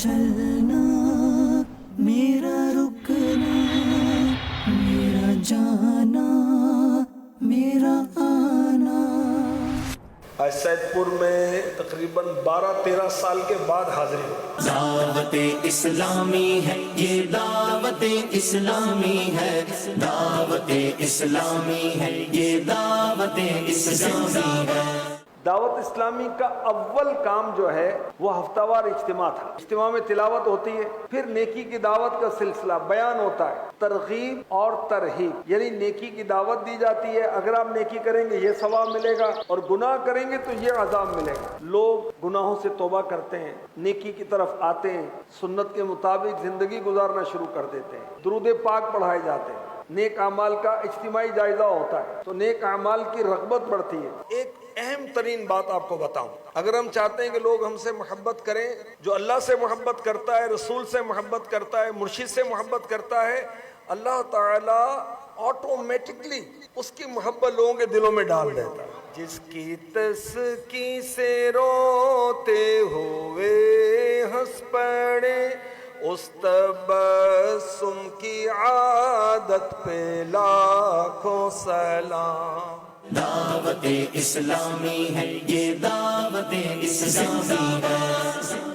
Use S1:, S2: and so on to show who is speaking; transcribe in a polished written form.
S1: چلنا میرا رکنا، میرا جانا میرا آنا۔
S2: آج سید پور میں تقریباً 12-13 سال کے بعد حاضری ہوئی۔
S1: دعوت اسلامی ہے یہ، دعوت اسلامی ہے، دعوت اسلامی ہے یہ، دعوت اسلامی ہے۔
S2: دعوت اسلامی کا اول کام جو ہے وہ ہفتہ وار اجتماع تھا۔ اجتماع میں تلاوت ہوتی ہے، پھر نیکی کی دعوت کا سلسلہ بیان ہوتا ہے، ترغیب اور ترہیب، یعنی نیکی کی دعوت دی جاتی ہے، اگر آپ نیکی کریں گے یہ ثواب ملے گا اور گناہ کریں گے تو یہ عذاب ملے گا۔ لوگ گناہوں سے توبہ کرتے ہیں، نیکی کی طرف آتے ہیں، سنت کے مطابق زندگی گزارنا شروع کر دیتے ہیں، درود پاک پڑھائے جاتے ہیں، نیک اعمال کا اجتماعی جائزہ ہوتا ہے تو نیک اعمال کی رغبت بڑھتی ہے۔ ایک اہم ترین بات آپ کو بتاؤں، اگر ہم چاہتے ہیں کہ لوگ ہم سے محبت کریں، جو اللہ سے محبت کرتا ہے، رسول سے محبت کرتا ہے، مرشد سے محبت کرتا ہے، اللہ تعالیٰ آٹومیٹکلی اس کی محبت لوگوں کے دلوں میں ڈال دیتا ہے۔ جس کی تسکی سے روتے ہوئے ہنس پڑے، اس تبسم کی عادت پہ لاکھوں سلام۔
S1: دعوت اسلامی ہے یہ، دعوت اسلامی ہے۔